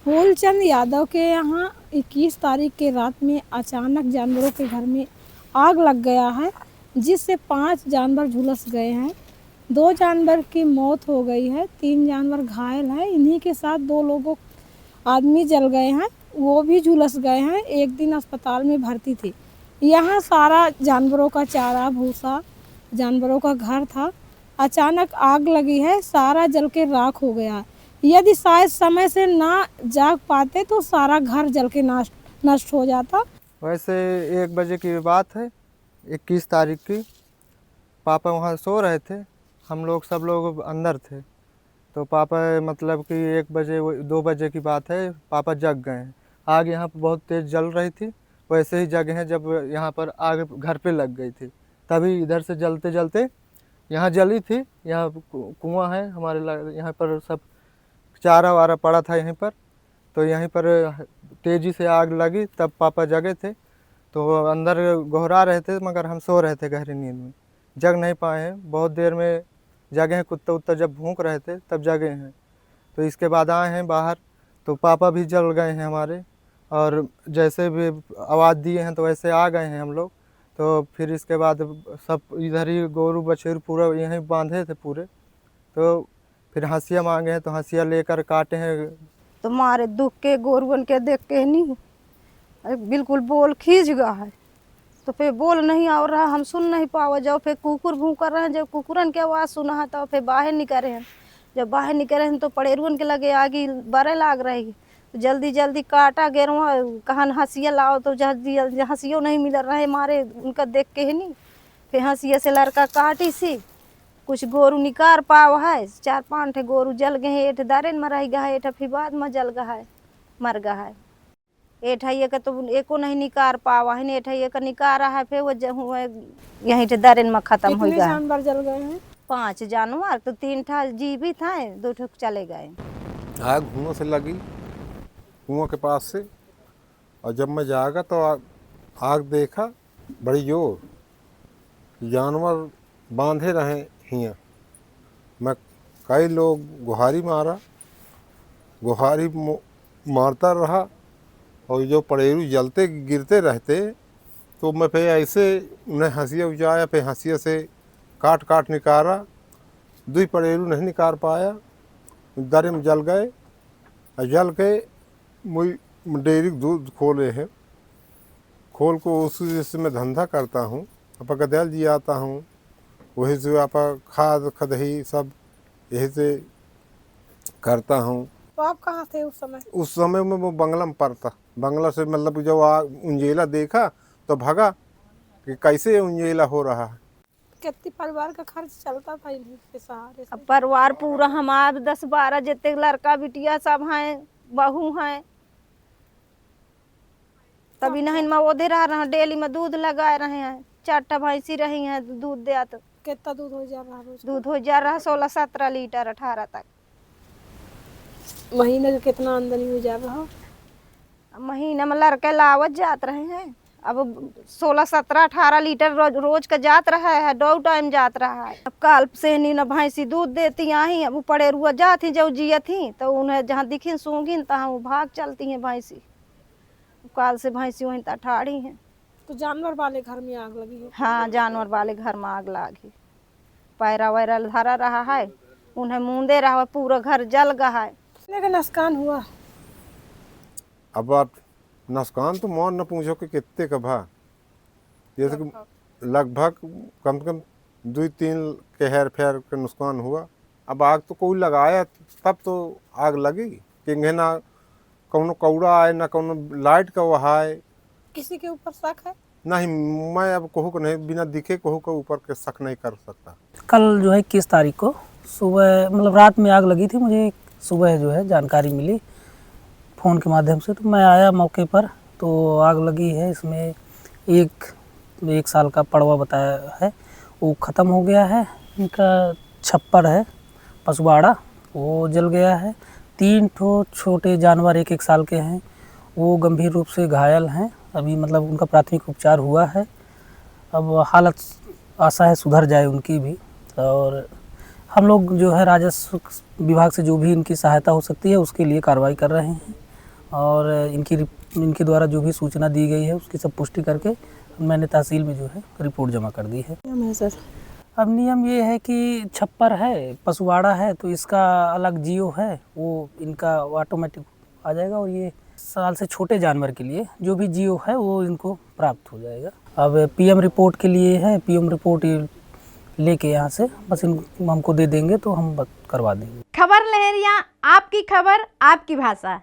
फूलचंद यादव के यहाँ 21 तारीख के रात में अचानक जानवरों के घर में आग लग गया है, जिससे 5 जानवर झुलस गए हैं। 2 जानवर की मौत हो गई है, 3 जानवर घायल हैं। इन्हीं के साथ 2 आदमी जल गए हैं, वो भी झुलस गए हैं। एक दिन अस्पताल में भर्ती थे। यहाँ सारा जानवरों का चारा भूसा, जानवरों का घर था। अचानक आग लगी है, सारा जल के राख हो गया। यदि शायद समय से ना जाग पाते तो सारा घर जल के नष्ट हो जाता। वैसे 1 बजे की बात है, 21 तारीख की। पापा वहाँ सो रहे थे, हम लोग सब लोग अंदर थे। तो पापा मतलब कि 1 बजे 2 बजे की बात है, पापा जग गए हैं। आग यहाँ पर बहुत तेज़ जल रही थी। वैसे ही जगह हैं जब यहाँ पर आग घर पे लग गई थी, तभी इधर से जलते जलते यहाँ जली थी। यहाँ कुआं है हमारे, यहाँ पर सब चारा वारा पड़ा था यहीं पर। तो यहीं पर तेज़ी से आग लगी, तब पापा जगे थे। तो वो अंदर गोहरा रहे थे, मगर हम सो रहे थे गहरी नींद में, जग नहीं पाए हैं। बहुत देर में जगे हैं, कुत्ता उत्ता जब भूंक रहे थे तब जगे हैं। तो इसके बाद आए हैं बाहर, तो पापा भी जल गए हैं हमारे। और जैसे भी आवाज़ दिए हैं तो वैसे आ गए हैं हम लोग। तो फिर इसके बाद सब इधर ही गोरू बछेरू पूरा यहीं बांधे थे पूरे। तो फिर हंसिया मांगे हैं, तो हंसिया लेकर काटे हैं। तो मारे दुख के गोरुअन के देख के नहीं बिल्कुल बोल खींच गया है। तो फिर बोल नहीं आ रहा, हम सुन नहीं पाओ। जब फिर कुकुर भूख रहे हैं, जब कुकुरन की आवाज़ सुना है तो फिर बाहर निकले हैं। जब बाहर निकले हैं तो पड़ेरुअन के लगे आगे बड़े लाग रही। तो जल्दी जल्दी काटा गेरुआ, कहाँ हंसिया लाओ, तो जल्दी हंसियों नहीं मिल रहा है मारे उनका देख के ही नहीं। फिर हंसिया से लड़का काटी सी, कुछ गोरू निकार पाव है। 4-5 ठे गोरू जल गए। एठ दारे में रह गया है, एठ फिर बाद में जल गया है, मर गया है। एठ है का तो एको नहीं निकार पावा है, एठ है का निकारा है। फिर वो यहीं ठे दारे में खत्म हो गया। जानवर जल गए हैं? 5 जानवर, तो 3 ठा जीवित हैं, 2 ठे चले गए। आग कुआं से लगी, कुआं के पास से। और जब मैं जागा तो आग देखा बड़ी जोर, जानवर बांधे रहे हियाँ। मैं कई लोग गुहारी मारा, गुहारी मारता रहा। और जो पड़ेरू जलते गिरते रहते, तो मैं फिर ऐसे उन्हें हंसिया उचाया, फिर हंसिया से काट काट निकारा। 2 पड़ेरू नहीं निकाल पाया, दरे में जल गए। और जल के मुई डेयरी दूध खोले हैं, खोल को उसी से मैं धंधा करता हूँ। आप गदल जी आता हूँ, वही से आप खाद खदही सब यही से करता हूँ। तो आप कहाँ थे उस समय? उस समय में वो बंगला में पड़ता। बंगला से मतलब जब उंजेला देखा तो भागा कि कैसे उंजेला हो रहा है। कितने परिवार का खर्च चलता था इनके सहारे से? अब परिवार पूरा हमारे 10-12 जितने लड़का बिटिया सब हैं, बहू हैं। तभी नहीं मैं ओधे रह रहा, डेली में दूध लगाए रहे हैं। 4 ठा भैंसी रही हैं, दूध दिया। तो कितना दूध हो जा रहा रोज? दूध हो जा रहा 16-17 लीटर 18 तक। महीने का कितना आमदनी हो जा रहा? महीने में लड़के लावत जात रहे हैं। अब 16-17-18 लीटर रोज का जात रहा है, 2 टाइम जात रहा है। अब काल से नहीं न भैंसी दूध देती आई। अब पड़े रुआ जाती जो जिया थी, तो उन्हें जहाँ दिखी सूंघी तहाँ वो भाग चलती हैं भैंसी। काल से भैंसी वहीं ठाड़ी हैं। तो जानवर वाले घर में आग लगी है? हाँ, जानवर वाले घर में आग लगी। पैरा वैरा धरा रहा है, उन्हें मुंदे रहा, पूरा घर जल गया है। कितने का नुकसान हुआ? अब आप नुकसान तो मोर न पूछो कि कितने का भा। जैसे कि लगभग कम से कम 2-3 के हेर फेर का नुकसान हुआ। अब आग तो कोई लगाया तब तो आग लगी, कि ना कौनो कौड़ा आए, ना कौनो लाइट का वहा है। किसी के ऊपर शक है? नहीं, मैं अब कहूँ को नहीं, बिना दिखे कहूँ के ऊपर के शक नहीं कर सकता। कल जो है 21 तारीख को सुबह, मतलब रात में आग लगी थी। मुझे सुबह जो है जानकारी मिली फ़ोन के माध्यम से, तो मैं आया मौके पर। तो आग लगी है, इसमें एक साल का पड़वा बताया है, वो ख़त्म हो गया है। इनका छप्पर है पशुवाड़ा, वो जल गया है। 3 ठो छोटे जानवर 1-1 साल के हैं, वो गंभीर रूप से घायल हैं। अभी मतलब उनका प्राथमिक उपचार हुआ है। अब हालत आशा है सुधर जाए उनकी भी। और हम लोग जो है राजस्व विभाग से जो भी इनकी सहायता हो सकती है उसके लिए कार्रवाई कर रहे हैं। और इनके द्वारा जो भी सूचना दी गई है उसकी सब पुष्टि करके मैंने तहसील में जो है रिपोर्ट जमा कर दी है। अब नियम ये है कि छप्पर है, पशुवाड़ा है, तो इसका अलग जियो है, वो इनका ऑटोमेटिक आ जाएगा। और ये साल से छोटे जानवर के लिए जो भी जियो है वो इनको प्राप्त हो जाएगा। अब पीएम रिपोर्ट के लिए है, पीएम रिपोर्ट लेके यहाँ से बस इनको हमको दे देंगे तो हम करवा देंगे। खबर लहरिया, आपकी खबर आपकी भाषा।